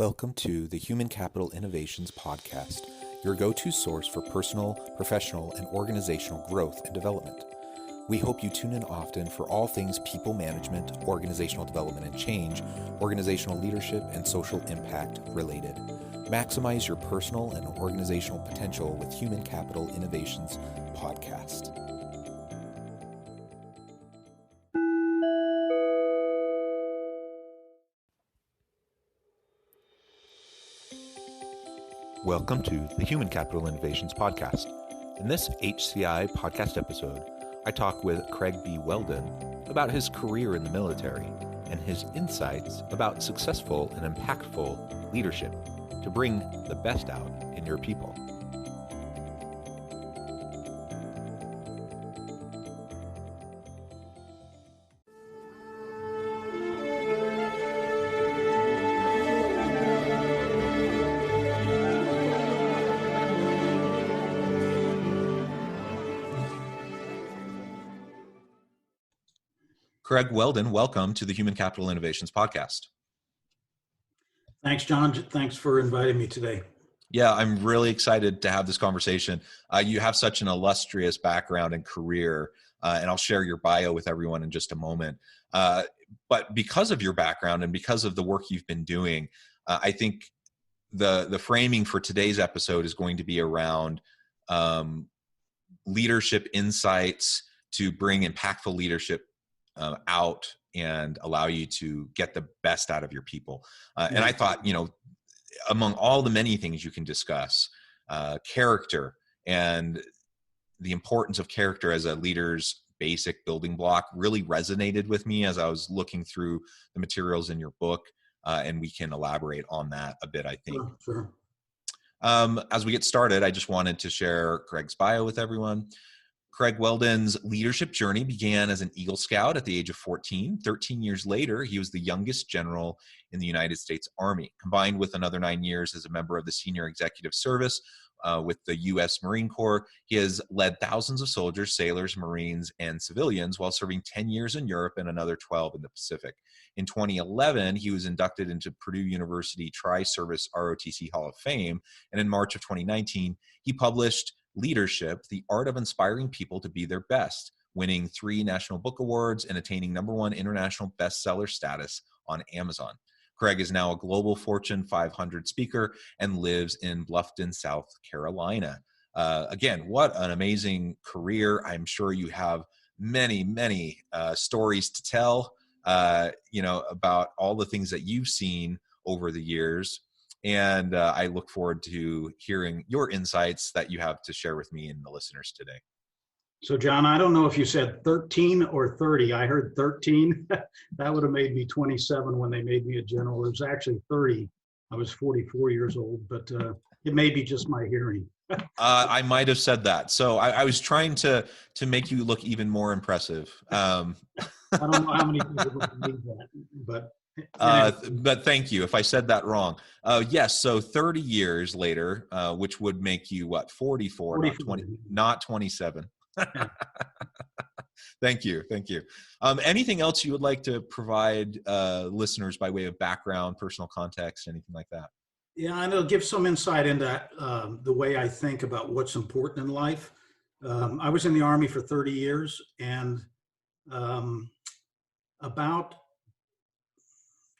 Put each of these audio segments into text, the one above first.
Welcome to the Human Capital Innovations Podcast, your go-to source for personal, professional, and organizational growth and development. We hope you tune in often for all things people management, organizational development and change, organizational leadership, and social impact related. Maximize your personal and organizational potential with Human Capital Innovations Podcast. Welcome to the Human Capital Innovations Podcast. In this HCI podcast episode, I talk with Craig B. Whelden about his career in the military and his insights about successful and impactful leadership to bring the best out in your people. Craig Whelden, welcome to the Human Capital Innovations Podcast. Thanks, John. Thanks for inviting me today. Yeah, I'm really excited to have this conversation. You have such an illustrious background and career, and I'll share your bio with everyone in just a moment. But because of your background and because of the work you've been doing, I think the framing for today's episode is going to be around leadership insights to bring impactful leadership out and allow you to get the best out of your people. And I thought, among all the many things you can discuss, character and the importance of character as a leader's basic building block really resonated with me as I was looking through the materials in your book. And we can elaborate on that a bit, I think. Sure. As we get started, I just wanted to share Craig's bio with everyone. Craig Whelden's leadership journey began as an Eagle Scout at the age of 14. 13 years later, he was the youngest general in the United States Army, combined with another 9 years as a member of the Senior Executive Service with the U.S. Marine Corps. He has led thousands of soldiers, sailors, Marines, and civilians while serving 10 years in Europe and another 12 in the Pacific. In 2011, he was inducted into Purdue University Tri-Service ROTC Hall of Fame, and in March of 2019, he published Leadership, The Art of Inspiring People to Be Their Best, winning 3 National Book Awards and attaining #1 international bestseller status on Amazon. Craig is now a global Fortune 500 speaker and lives in Bluffton, South Carolina. Again, what an amazing career. I'm sure you have many stories to tell, about all the things that you've seen over the years. And I look forward to hearing your insights that you have to share with me and the listeners today. So, John, I don't know if you said 13 or 30. I heard 13. That would have made me 27 when they made me a general. It was actually 30. I was 44 years old, but it may be just my hearing. I might have said that. So I was trying to make you look even more impressive. I don't know how many people would believe that, but... But thank you if I said that wrong. Yes, so 30 years later, which would make you what, 44, 44. not 27. Thank you. Anything else you would like to provide listeners by way of background, personal context, anything like that? Yeah, and it'll give some insight into the way I think about what's important in life. I was in the Army for 30 years, and about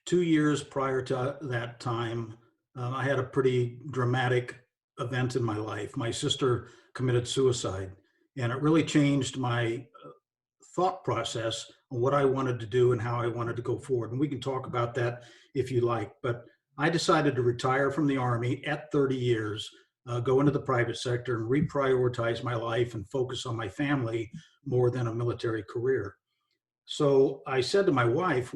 2 years prior to that time, I had a pretty dramatic event in my life. My sister committed suicide, and it really changed my thought process on what I wanted to do and how I wanted to go forward. And we can talk about that if you like. But I decided to retire from the Army at 30 years, go into the private sector and reprioritize my life and focus on my family more than a military career. So I said to my wife,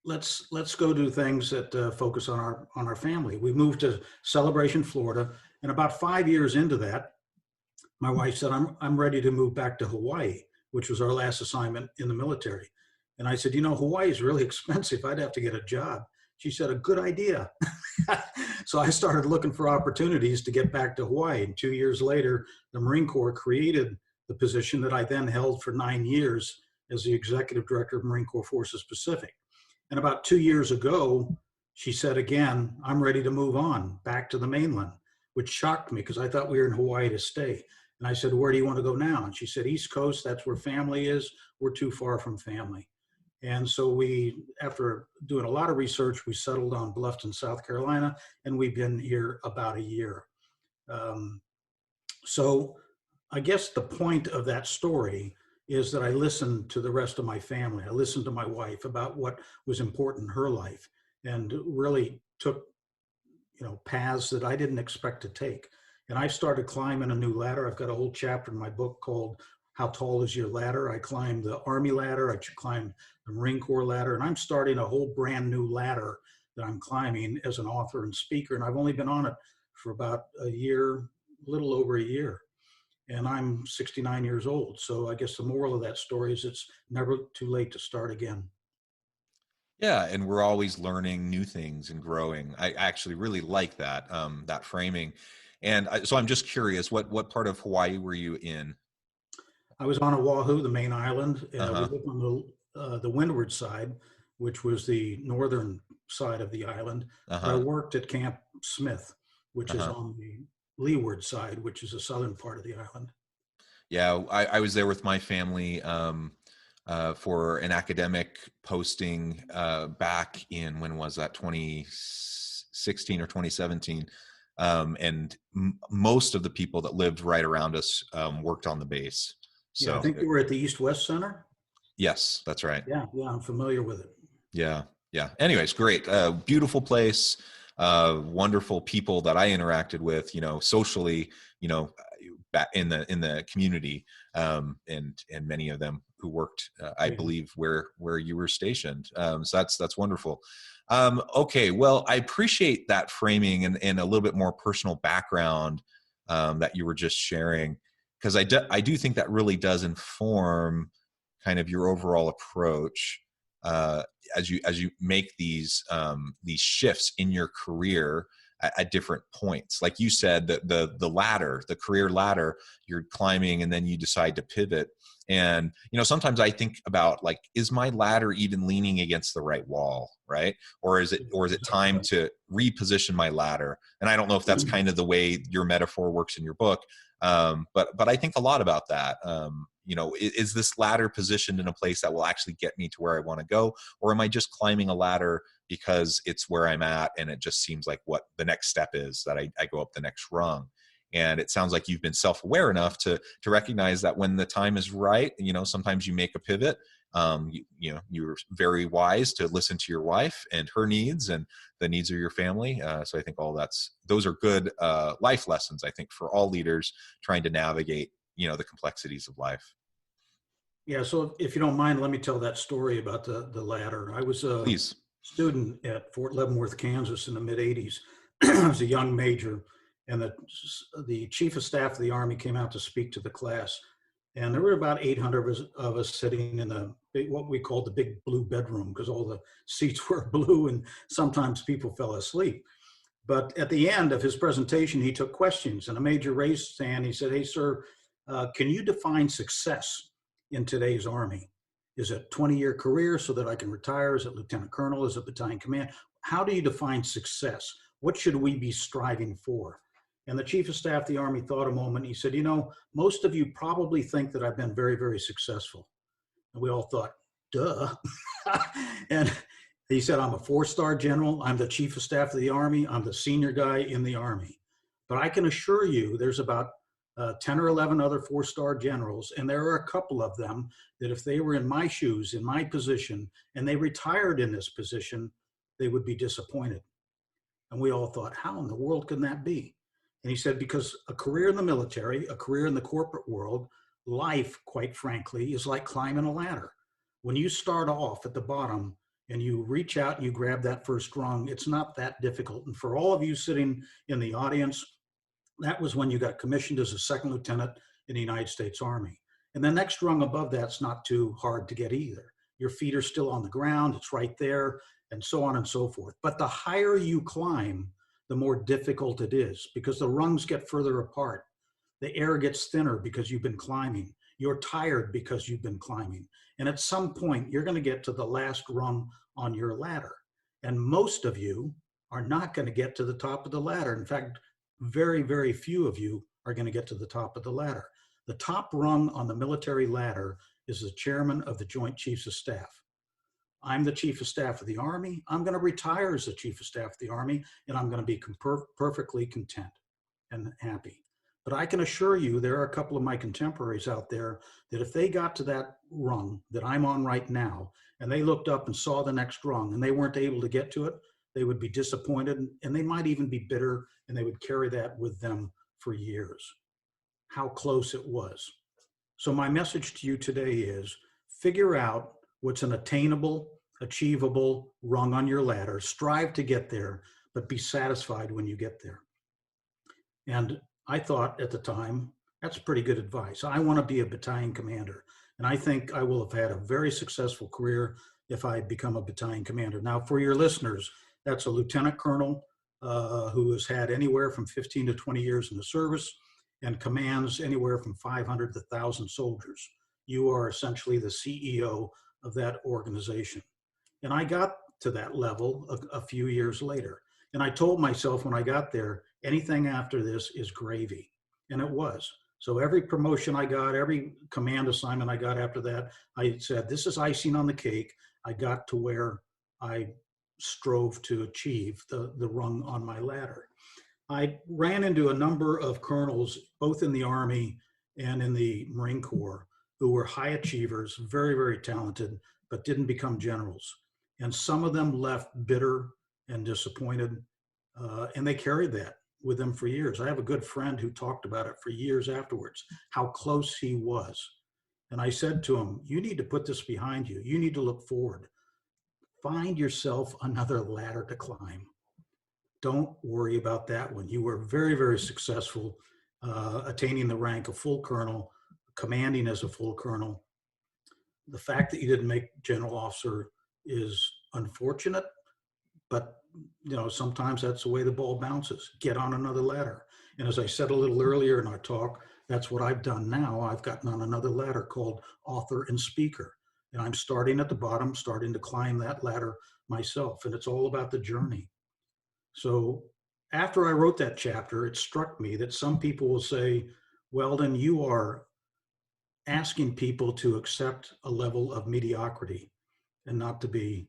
let's go do things that focus on our family. We moved to Celebration, Florida, and about 5 years into that, my wife said, I'm ready to move back to Hawaii, which was our last assignment in the military. And I said, Hawaii is really expensive. I'd have to get a job. She said, a good idea. So I started looking for opportunities to get back to Hawaii. And 2 years later, the Marine Corps created the position that I then held for 9 years as the Executive Director of Marine Corps Forces Pacific. And about 2 years ago, She said again, I'm ready to move on back to the mainland, which shocked me because I thought we were in Hawaii to stay. And I said, where do you want to go now? And she said, East Coast, that's where family is. We're too far from family. And so we, after doing a lot of research, we settled on Bluffton, South Carolina, and we've been here about a year. Um, so I guess the point of that story is that I listened to the rest of my family. I listened to my wife about what was important in her life and really took, paths that I didn't expect to take. And I started climbing a new ladder. I've got a whole chapter in my book called How Tall Is Your Ladder? I climbed the Army ladder, I climbed the Marine Corps ladder, and I'm starting a whole brand new ladder that I'm climbing as an author and speaker. And I've only been on it for about a year, a little over a year. And I'm 69 years old. So I guess the moral of that story is it's never too late to start again. Yeah, and we're always learning new things and growing. I actually really like that that framing. And so I'm just curious, what part of Hawaii were you in? I was on Oahu, the main island. We Uh-huh. lived on the windward side, which was the northern side of the island. But I Uh-huh. worked at Camp Smith, which is Uh-huh. on the leeward side, which is the southern part of the island. Yeah, I was there with my family for an academic posting back in, when was that, 2016 or 2017. And most of the people that lived right around us worked on the base. Yeah, I So think you were at the East West Center. yes, that's right. Yeah, I'm familiar with it. Yeah. Yeah. Anyways, great. Beautiful place. Wonderful people that I interacted with, socially, back in the community, and many of them who worked, I Yeah. believe, where you were stationed. So that's wonderful. Okay. Well, I appreciate that framing and a little bit more personal background that you were just sharing, because I do think that really does inform kind of your overall approach uh, as you make these shifts in your career at different points. Like you said, the ladder, the career ladder, you're climbing, and then you decide to pivot. And sometimes I think about, like, is my ladder even leaning against the right wall, right? Or is it Exactly time right. to reposition my ladder? And I don't know if that's kind of the way your metaphor works in your book, but I think a lot about that. Is this ladder positioned in a place that will actually get me to where I want to go, or am I just climbing a ladder because it's where I'm at and it just seems like what the next step is, that I go up the next rung? And it sounds like you've been self-aware enough to recognize that when the time is right, sometimes you make a pivot. You're very wise to listen to your wife and her needs and the needs of your family. So I think those are good life lessons, I think, for all leaders trying to navigate the complexities of life. Yeah, so if you don't mind, let me tell that story about the ladder. I was a Please. student at Fort Leavenworth, Kansas in the mid 80s. I was a young major, and the chief of staff of the Army came out to speak to the class. And there were about 800 of us sitting in what we called the big blue bedroom, because all the seats were blue and sometimes people fell asleep. But at the end of his presentation, he took questions, and a major raised his hand. He said, "Hey, sir, can you define success in today's Army? Is it 20-year career so that I can retire? Is it lieutenant colonel? Is it battalion command? How do you define success? What should we be striving for?" And the chief of staff of the Army thought a moment. He said, most of you probably think that I've been very, very successful. And we all thought, duh. And he said, I'm a 4-star general. I'm the chief of staff of the Army. I'm the senior guy in the Army. But I can assure you there's about 10 or 11 other 4-star generals. And there are a couple of them that if they were in my shoes, in my position, and they retired in this position, they would be disappointed. And we all thought, how in the world can that be? And he said, because a career in the military, a career in the corporate world, life, quite frankly, is like climbing a ladder. When you start off at the bottom and you reach out and you grab that first rung, it's not that difficult. And for all of you sitting in the audience, that was when you got commissioned as a second lieutenant in the United States Army. And the next rung above that's not too hard to get either. Your feet are still on the ground, it's right there, and so on and so forth. But the higher you climb, the more difficult it is because the rungs get further apart. The air gets thinner because you've been climbing. You're tired because you've been climbing. And at some point, you're going to get to the last rung on your ladder. And most of you are not going to get to the top of the ladder. In fact, very, very few of you are going to get to the top of the ladder. The top rung on the military ladder is the chairman of the Joint Chiefs of Staff. I'm the Chief of Staff of the Army. I'm going to retire as the Chief of Staff of the Army, and I'm going to be perfectly content and happy. But I can assure you there are a couple of my contemporaries out there that if they got to that rung that I'm on right now, and they looked up and saw the next rung and they weren't able to get to it, they would be disappointed, and they might even be bitter, and they would carry that with them for years. How close it was. So my message to you today is figure out what's an attainable, achievable rung on your ladder. Strive to get there, but be satisfied when you get there. And I thought at the time, that's pretty good advice. I want to be a battalion commander. And I think I will have had a very successful career if I had become a battalion commander. Now, for your listeners, that's a lieutenant colonel who has had anywhere from 15 to 20 years in the service and commands anywhere from 500 to 1,000 soldiers. You are essentially the CEO of that organization. And I got to that level a few years later. And I told myself when I got there, anything after this is gravy. And it was. So every promotion I got, every command assignment I got after that, I said, this is icing on the cake. I got to where I strove to achieve the rung on my ladder. I ran into a number of colonels, both in the Army and in the Marine Corps, who were high achievers, very, very talented, but didn't become generals. And some of them left bitter and disappointed, and they carried that with them for years. I have a good friend who talked about it for years afterwards, how close he was. And I said to him, you need to put this behind you. You need to look forward. Find yourself another ladder to climb. Don't worry about that one. You were very, very successful attaining the rank of full colonel, commanding as a full colonel. The fact that you didn't make general officer is unfortunate, but sometimes that's the way the ball bounces. Get on another ladder. And as I said a little earlier in our talk, that's what I've done now. I've gotten on another ladder called author and speaker. And I'm starting at the bottom, starting to climb that ladder myself. And it's all about the journey. So after I wrote that chapter, it struck me that some people will say, Whelden, you are asking people to accept a level of mediocrity and not to be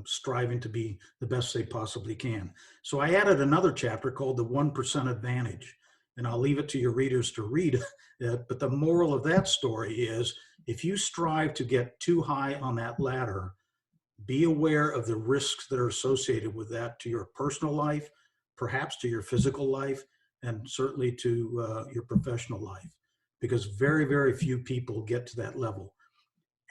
striving to be the best they possibly can. So I added another chapter called the 1% Advantage, and I'll leave it to your readers to read it. But the moral of that story is if you strive to get too high on that ladder, be aware of the risks that are associated with that to your personal life, perhaps to your physical life, and certainly to your professional life, because very, very few people get to that level.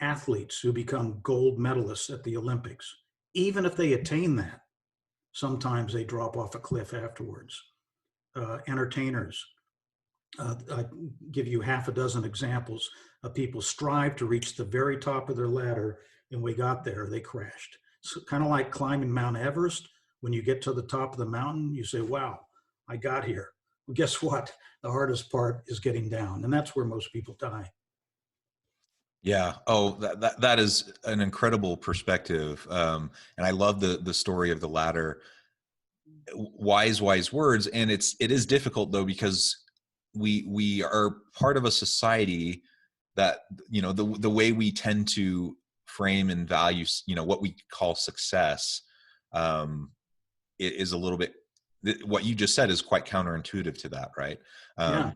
Athletes who become gold medalists at the Olympics, even if they attain that, sometimes they drop off a cliff afterwards. Entertainers, I give you half a dozen examples of people strive to reach the very top of their ladder, and we got there, they crashed. So kind of like climbing Mount Everest. When you get to the top of the mountain, you say, wow, I got here. Well, guess what? The hardest part is getting down, and that's where most people die. Yeah. Oh, that is an incredible perspective. And I love the story of the ladder. Wise words. And it is difficult though, because we are part of a society that, the way we tend to frame and value, what we call success, it is a little bit, what you just said is quite counterintuitive to that, right? Yeah.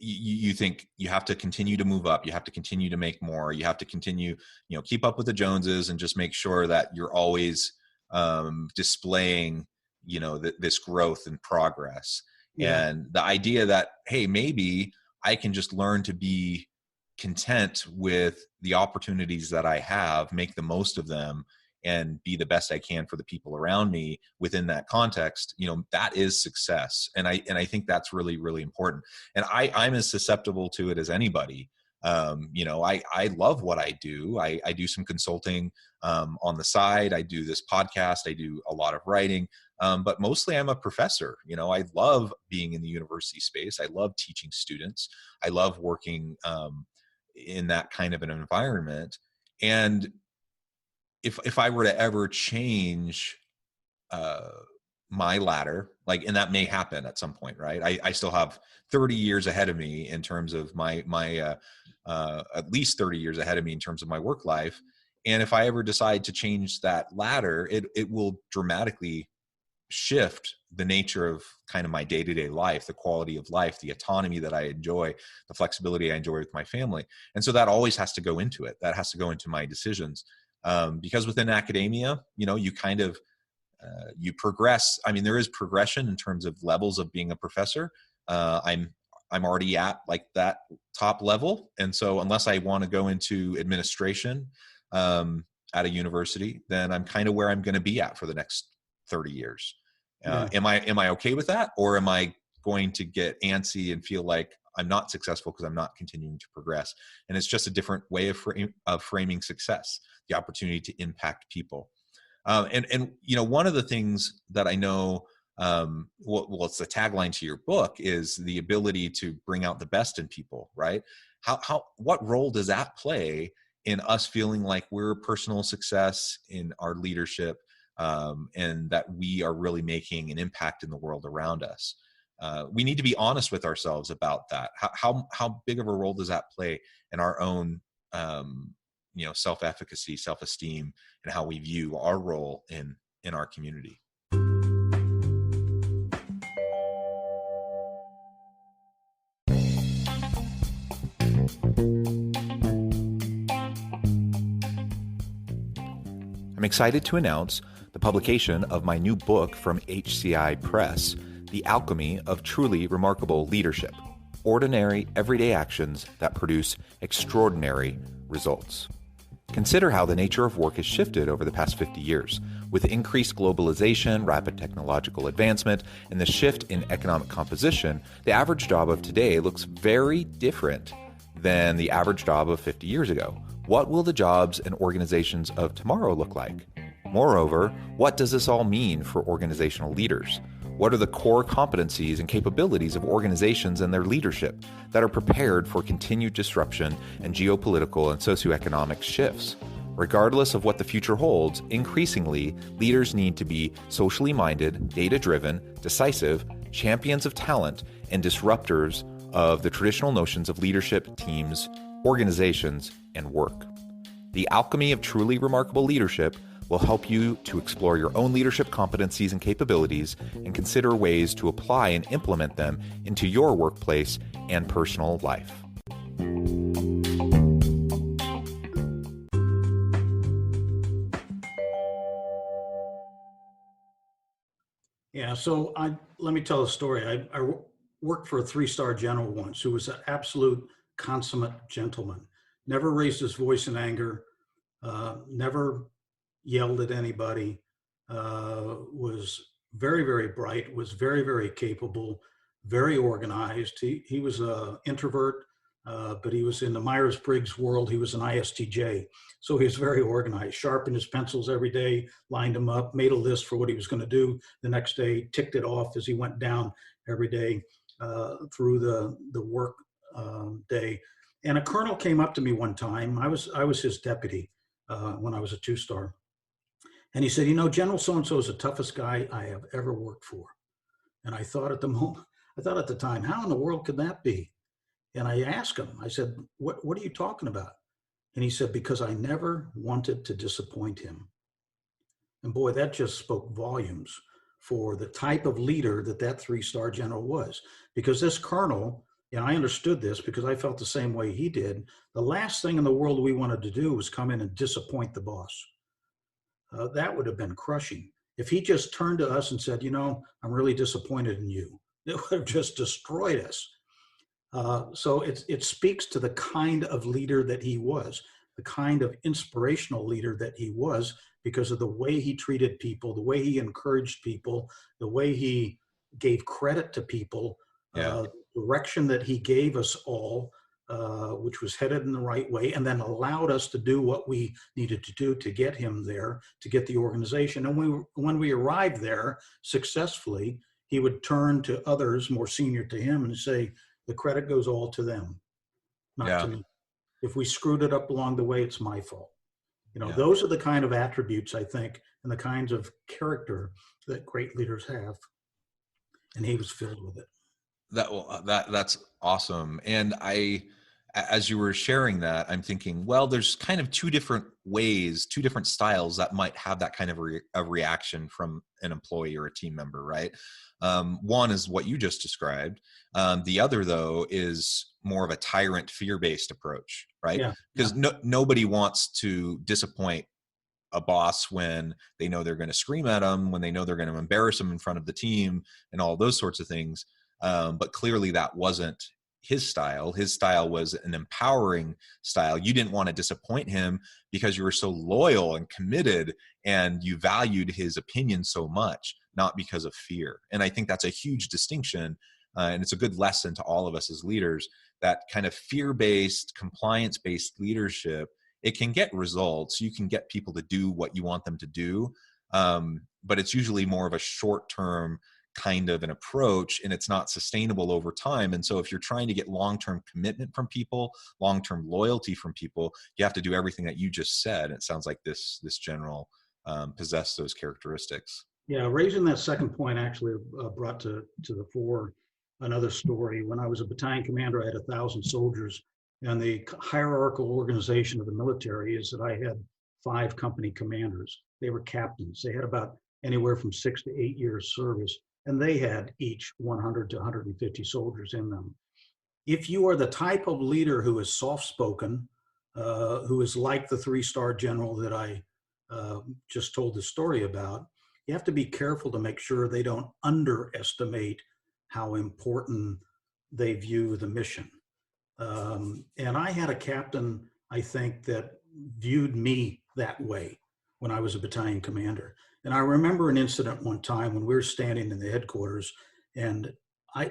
You think you have to continue to move up, you have to continue to make more, you have to continue, keep up with the Joneses, and just make sure that you're always displaying, this growth and progress. Yeah. And the idea that, hey, maybe I can just learn to be content with the opportunities that I have, make the most of them, and be the best I can for the people around me within that context, that is success. And I think that's really, really important. And I'm as susceptible to it as anybody. I love what I do. I do some consulting on the side. I do this podcast. I do a lot of writing. But mostly I'm a professor. I love being in the university space. I love teaching students. I love working in that kind of an environment. And if I were to ever change my ladder, like, and that may happen at some point, right? I still have 30 years ahead of me in terms of my at least 30 years ahead of me in terms of my work life. And if I ever decide to change that ladder, it will dramatically shift the nature of kind of my day-to-day life, the quality of life, the autonomy that I enjoy, the flexibility I enjoy with my family. And so that always has to go into it. That has to go into my decisions. Because within academia, you kind of, you progress. I mean, there is progression in terms of levels of being a professor. I'm already at like that top level. And so unless I want to go into administration at a university, then I'm kind of where I'm going to be at for the next 30 years. Yeah. Am I okay with that? Or am I going to get antsy and feel like I'm not successful because I'm not continuing to progress? And it's just a different way of framing success, the opportunity to impact people. And one of the things that I know, well, it's the tagline to your book, is the ability to bring out the best in people, right? What role does that play in us feeling like we're personal success in our leadership, and that we are really making an impact in the world around us? We need to be honest with ourselves about that. How big of a role does that play in our own, self-efficacy, self-esteem, and how we view our role in our community? I'm excited to announce the publication of my new book from HCI Press, The Alchemy of Truly Remarkable Leadership: Ordinary, Everyday Actions That Produce Extraordinary Results. Consider how the nature of work has shifted over the past 50 years. With increased globalization, rapid technological advancement, and the shift in economic composition, the average job of today looks very different than the average job of 50 years ago. What will the jobs and organizations of tomorrow look like? Moreover, what does this all mean for organizational leaders? What are the core competencies and capabilities of organizations and their leadership that are prepared for continued disruption and geopolitical and socioeconomic shifts? Regardless of what the future holds, increasingly, leaders need to be socially minded, data-driven, decisive, champions of talent, and disruptors of the traditional notions of leadership, teams, organizations, and work. The Alchemy of Truly Remarkable Leadership will help you to explore your own leadership competencies and capabilities and consider ways to apply and implement them into your workplace and personal life. Yeah, so let me tell a story. I worked for a three-star general once who was an absolute consummate gentleman. Never raised his voice in anger, never yelled at anybody, was very, very bright, was very, very capable, very organized. He was an introvert, but he was in the Myers-Briggs world. He was an ISTJ. So he was very organized, sharpened his pencils every day, lined them up, made a list for what he was going to do the next day, ticked it off as he went down every day through the work day. And a colonel came up to me one time. I was his deputy when I was a two-star. And he said, General so-and-so is the toughest guy I have ever worked for. And I thought at the time, how in the world could that be? And I asked him, I said, what are you talking about? And he said, because I never wanted to disappoint him. And boy, that just spoke volumes for the type of leader that three-star general was. Because this colonel, and I understood this because I felt the same way he did, the last thing in the world we wanted to do was come in and disappoint the boss. That would have been crushing. If he just turned to us and said, I'm really disappointed in you, it would have just destroyed us. So it speaks to the kind of leader that he was, the kind of inspirational leader that he was, because of the way he treated people, the way he encouraged people, the way he gave credit to people, Yeah. direction that he gave us all, which was headed in the right way, and then allowed us to do what we needed to do to get him there, to get the organization. And when we arrived there successfully, he would turn to others more senior to him and say, the credit goes all to them, not to Yeah. me. If we screwed it up along the way, it's my fault. Yeah. Those are the kind of attributes I think and the kinds of character that great leaders have. And he was filled with it. That's awesome. And as you were sharing that, I'm thinking, well, there's kind of two different ways, two different styles that might have that kind of a reaction from an employee or a team member, right? One is what you just described. The other, though, is more of a tyrant, fear-based approach, right? Yeah. Because nobody wants to disappoint a boss when they know they're going to scream at them, when they know they're going to embarrass them in front of the team, and all those sorts of things. But clearly that wasn't his style. His style was an empowering style. You didn't want to disappoint him because you were so loyal and committed and you valued his opinion so much, not because of fear. And I think that's a huge distinction. And it's a good lesson to all of us as leaders, that kind of fear-based, compliance-based leadership, it can get results. You can get people to do what you want them to do. But it's usually more of a short-term kind of an approach, and it's not sustainable over time. And so if you're trying to get long-term commitment from people, long-term loyalty from people, you have to do everything that you just said. It sounds like this general possess those characteristics. Yeah, raising that second point actually brought to the fore another story. When I was a battalion commander, I had 1,000 soldiers, and the hierarchical organization of the military is that I had 5 company commanders. They were captains. They had about anywhere from 6 to 8 years service, and they had each 100 to 150 soldiers in them. If you are the type of leader who is soft-spoken, who is like the 3-star general that I just told the story about, you have to be careful to make sure they don't underestimate how important they view the mission. And I had a captain, I think, that viewed me that way when I was a battalion commander. And I remember an incident one time when we were standing in the headquarters, and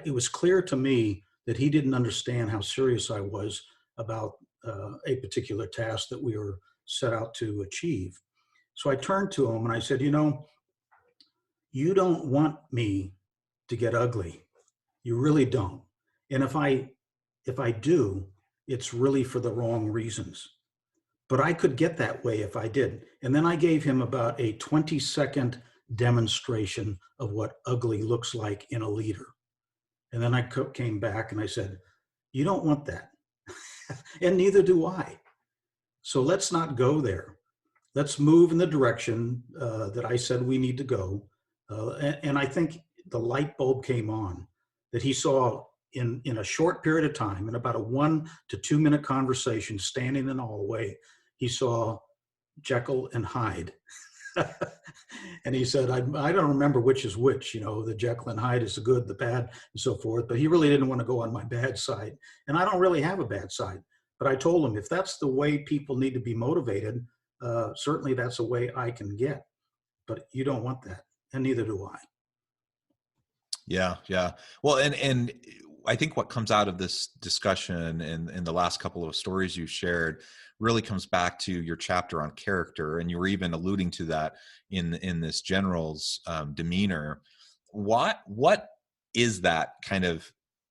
it was clear to me that he didn't understand how serious I was about a particular task that we were set out to achieve. So I turned to him and I said, you don't want me to get ugly. You really don't. And if I do, it's really for the wrong reasons. But I could get that way if I did. And then I gave him about a 20-second demonstration of what ugly looks like in a leader. And then I came back and I said, you don't want that. And neither do I. So let's not go there. Let's move in the direction that I said we need to go. And I think the light bulb came on, that he saw in a short period of time, in about a 1 to 2 minute conversation, standing in the hallway, he saw Jekyll and Hyde. And he said, I don't remember which is which, the Jekyll and Hyde is the good, the bad, and so forth. But he really didn't want to go on my bad side. And I don't really have a bad side. But I told him, if that's the way people need to be motivated, certainly that's a way I can get. But you don't want that, and neither do I. Yeah, yeah. Well, and I think what comes out of this discussion and the last couple of stories you shared really comes back to your chapter on character, and you were even alluding to that in this general's demeanor. What is that kind of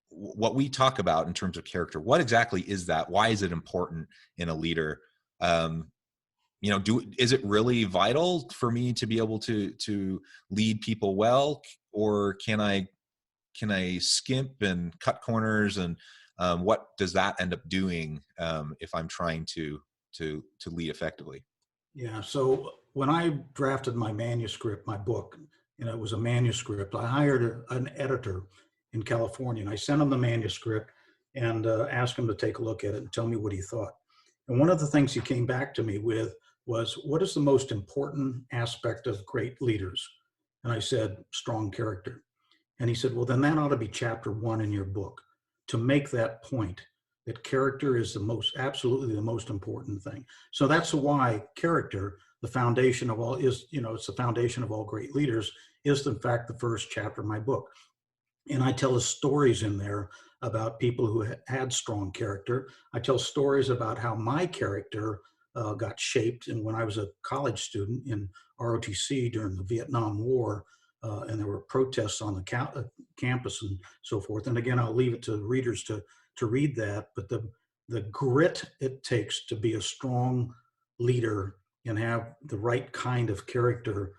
what we talk about in terms of character? What exactly is that? Why is it important in a leader? Is it really vital for me to be able to lead people well, or can I skimp and cut corners, and what does that end up doing if I'm trying to lead effectively? Yeah. So when I drafted my manuscript, my book, and it was a manuscript, I hired an editor in California, and I sent him the manuscript and asked him to take a look at it and tell me what he thought. And one of the things he came back to me with was, what is the most important aspect of great leaders? And I said, strong character. And he said, well, then that ought to be chapter 1 in your book, to make that point, that character is absolutely the most important thing. So that's why character, the foundation of all it's the foundation of all great leaders, is in fact the first chapter of my book. And I tell the stories in there about people who had strong character. I tell stories about how my character got shaped. And when I was a college student in ROTC during the Vietnam War, and there were protests on the campus and so forth. And again, I'll leave it to readers to read that. But the grit it takes to be a strong leader and have the right kind of character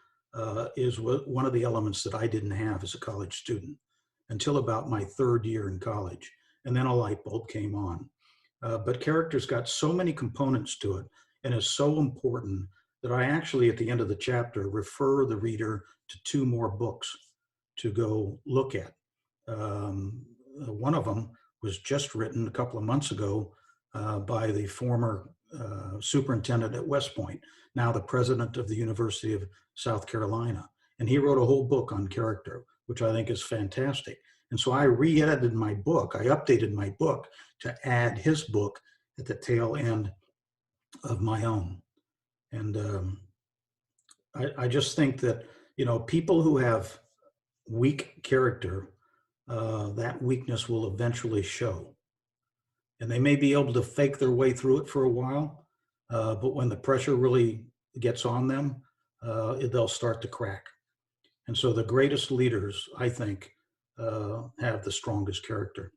is one of the elements that I didn't have as a college student until about my third year in college. And then a light bulb came on. But character's got so many components to it and is so important that I actually, at the end of the chapter, refer the reader to two more books to go look at. One of them was just written a couple of months ago by the former superintendent at West Point, now the president of the University of South Carolina. And he wrote a whole book on character, which I think is fantastic. And so I re-edited my book. I updated my book to add his book at the tail end of my own. And I just think that, you know, people who have weak character, that weakness will eventually show. And they may be able to fake their way through it for a while, but when the pressure really gets on them, they'll start to crack. And so the greatest leaders, I think, have the strongest character.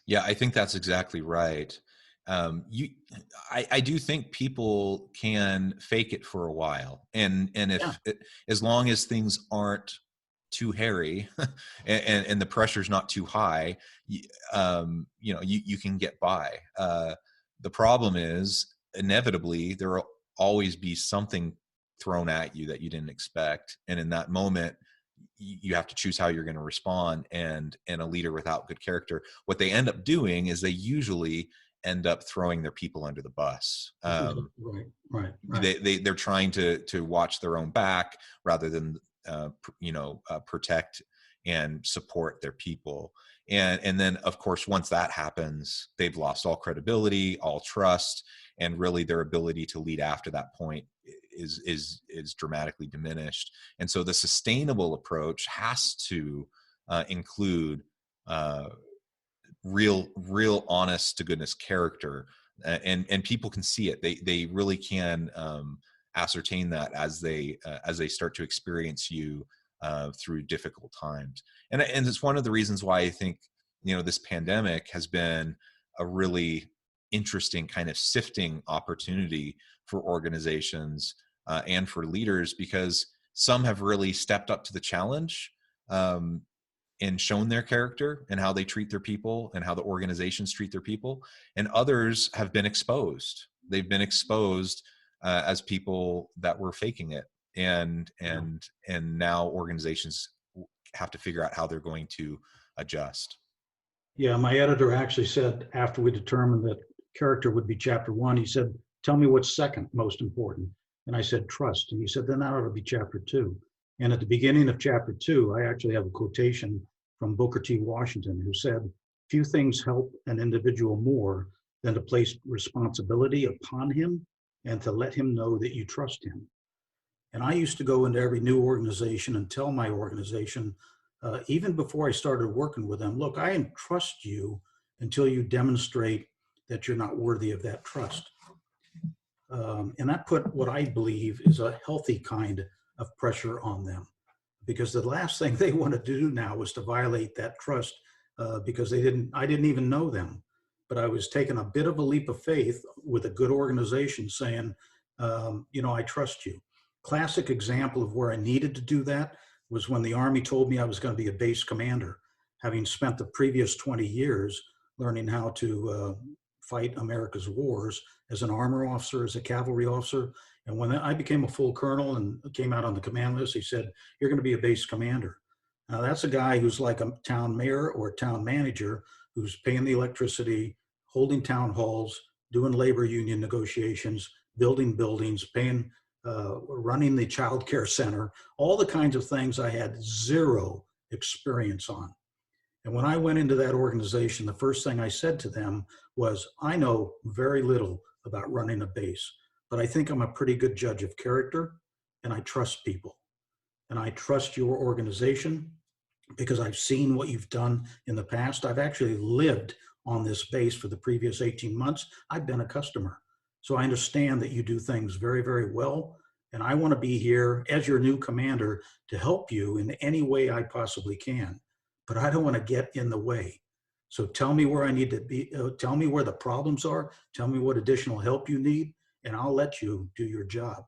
Yeah, I think that's exactly right. I do think people can fake it for a while, and Yeah. as long as things aren't too hairy and the pressure's not too high, you know, you can get by. The problem is inevitably there will always be something thrown at you that you didn't expect, and in that moment you have to choose how you're going to respond. And a leader without good character, what they end up doing is they usually end up throwing their people under the bus. Right. They're trying to watch their own back rather than protect and support their people. And then of course, once that happens, they've lost all credibility, all trust, and really their ability to lead after that point is dramatically diminished. And so the sustainable approach has to include real honest to goodness character, and people can see it. They really can ascertain that as they start to experience you through difficult times. And it's one of the reasons why I think, you know, this pandemic has been a really interesting kind of sifting opportunity for organizations and for leaders, because some have really stepped up to the challenge and shown their character and how they treat their people and how the organizations treat their people. And others have been exposed. They've been exposed as people that were faking it. And now organizations have to figure out how they're going to adjust. Yeah, my editor actually said, after we determined that character would be chapter 1, he said, "Tell me what's second most important." And I said, "Trust." And he said, "Then that ought to be chapter 2." And at the beginning of chapter 2, I actually have a quotation from Booker T. Washington, who said, "Few things help an individual more than to place responsibility upon him and to let him know that you trust him." And I used to go into every new organization and tell my organization, even before I started working with them, "Look, I entrust you until you demonstrate that you're not worthy of that trust." And that put what I believe is a healthy kind of pressure on them, because the last thing they want to do now was to violate that trust, because I didn't even know them. But I was taking a bit of a leap of faith with a good organization saying, you know, "I trust you." Classic example of where I needed to do that was when the Army told me I was going to be a base commander, having spent the previous 20 years learning how to fight America's wars as an armor officer, as a cavalry officer. And when I became a full colonel and came out on the command list, he said, "You're going to be a base commander." Now, that's a guy who's like a town mayor or a town manager who's paying the electricity, holding town halls, doing labor union negotiations, building buildings, paying, running the child care center, all the kinds of things I had zero experience on. And when I went into that organization, the first thing I said to them was, "I know very little about running a base, but I think I'm a pretty good judge of character, and I trust people. And I trust your organization because I've seen what you've done in the past. I've actually lived on this base for the previous 18 months. I've been a customer. So I understand that you do things very, very well. And I want to be here as your new commander to help you in any way I possibly can. But I don't want to get in the way. So tell me where I need to be. Tell me where the problems are. Tell me what additional help you need. and I'll let you do your job.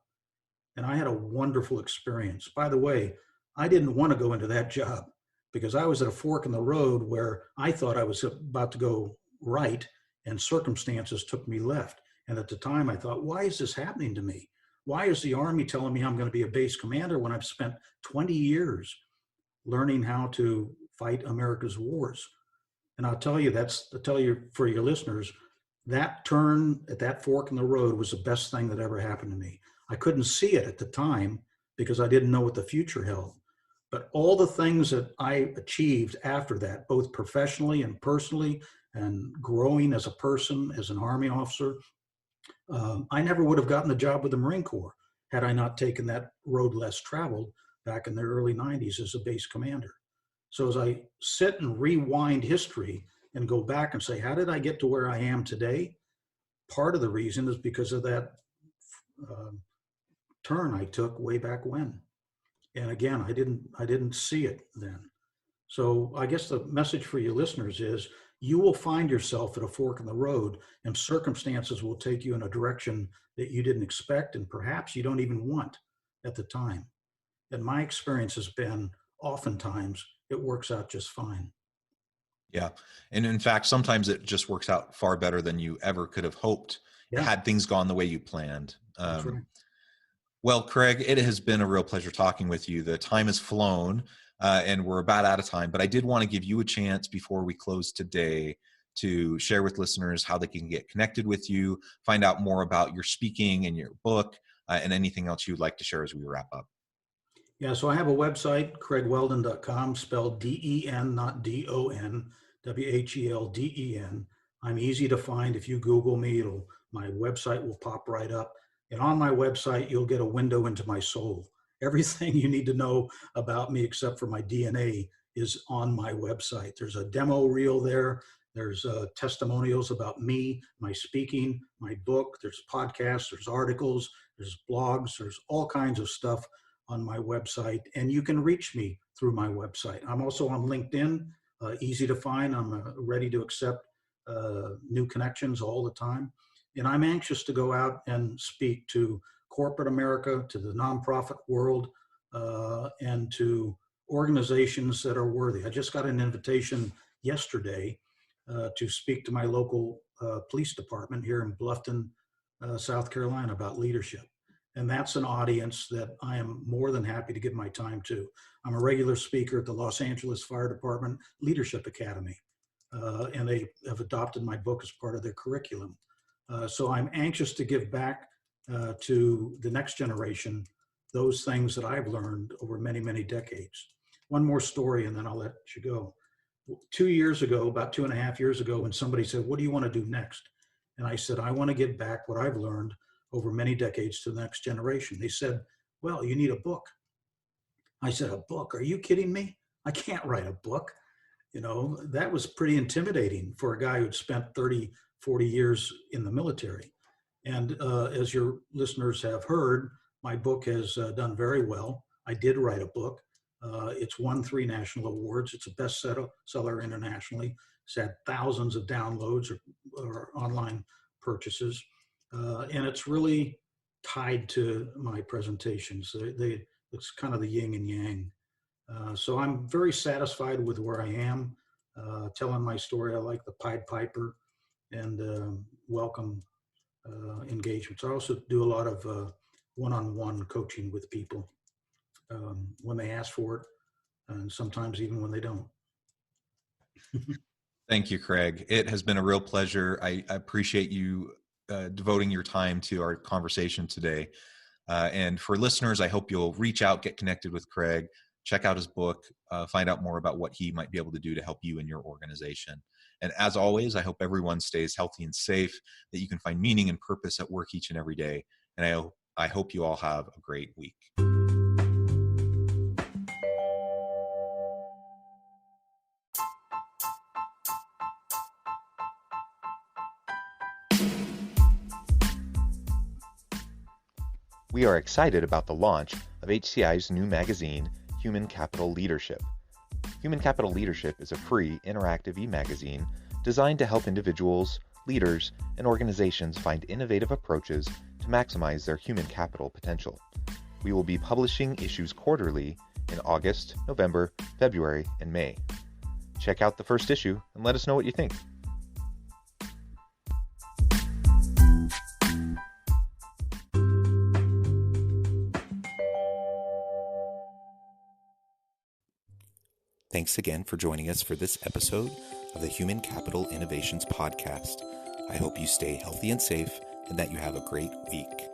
And I had a wonderful experience. By the way, I didn't want to go into that job because I was at a fork in the road where I thought I was about to go right and circumstances took me left. And at the time I thought, why is this happening to me? Why is the Army telling me I'm going to be a base commander when I've spent 20 years learning how to fight America's wars? And I'll tell you, for your listeners, that turn at that fork in the road was the best thing that ever happened to me. I couldn't see it at the time because I didn't know what the future held. But all the things that I achieved after that, both professionally and personally, and growing as a person, as an Army officer, I never would have gotten the job with the Marine Corps had I not taken that road less traveled back in the early 90s as a base commander. So as I sit and rewind history and go back and say, how did I get to where I am today? Part of the reason is because of that uh, turn I took way back when. And again, I didn't see it then. So I guess the message for your listeners is you will find yourself at a fork in the road and circumstances will take you in a direction that you didn't expect and perhaps you don't even want at the time. And my experience has been oftentimes it works out just fine. Yeah. And in fact, sometimes it just works out far better than you ever could have hoped Yeah, had things gone the way you planned. that's right. Well, Craig, it has been a real pleasure talking with you. The time has flown and we're about out of time, but I did want to give you a chance before we close today to share with listeners how they can get connected with you, find out more about your speaking and your book, and anything else you'd like to share as we wrap up. Yeah, so I have a website, craigwhelden.com, spelled D-E-N, not D-O-N, W-H-E-L-D-E-N. I'm easy to find. If you Google me, my website will pop right up. And on my website, you'll get a window into my soul. Everything you need to know about me, except for my DNA, is on my website. There's a demo reel there. There's testimonials about me, my speaking, my book. There's podcasts, there's articles, there's blogs, there's all kinds of stuff on my website, and you can reach me through my website. I'm also on LinkedIn, easy to find. I'm ready to accept new connections all the time. And I'm anxious to go out and speak to corporate America, to the nonprofit world, and to organizations that are worthy. I just got an invitation yesterday to speak to my local police department here in Bluffton, South Carolina, about leadership. And that's an audience that I am more than happy to give my time to. I'm a regular speaker at the Los Angeles Fire Department Leadership Academy, and they have adopted my book as part of their curriculum. So I'm anxious to give back to the next generation those things that I've learned over many, many decades. One more story, and then I'll let you go. 2 years ago, about 2.5 years ago, when somebody said, "What do you want to do next?" And I said, "I want to give back what I've learned over many decades to the next generation." They said, "Well, you need a book." I said, "A book? Are you kidding me? I can't write a book." You know, that was pretty intimidating for a guy who'd spent 30, 40 years in the military. And as your listeners have heard, my book has done very well. I did write a book. It's won 3 national awards. It's a bestseller internationally. It's had thousands of downloads or online purchases. And it's really tied to my presentations. It's kind of the yin and yang. So I'm very satisfied with where I am, telling my story. I like the Pied Piper and welcome engagements. I also do a lot of one-on-one coaching with people when they ask for it, and sometimes even when they don't. Thank you, Craig. It has been a real pleasure. I appreciate you devoting your time to our conversation today. And for listeners, I hope you'll reach out, get connected with Craig, check out his book, find out more about what he might be able to do to help you and your organization. And as always, I hope everyone stays healthy and safe, that you can find meaning and purpose at work each and every day. And I hope you all have a great week. We are excited about the launch of HCI's new magazine, Human Capital Leadership. Human Capital Leadership is a free, interactive e-magazine designed to help individuals, leaders, and organizations find innovative approaches to maximize their human capital potential. We will be publishing issues quarterly in August, November, February, and May. Check out the first issue and let us know what you think. Thanks again for joining us for this episode of the Human Capital Innovations Podcast. I hope you stay healthy and safe and that you have a great week.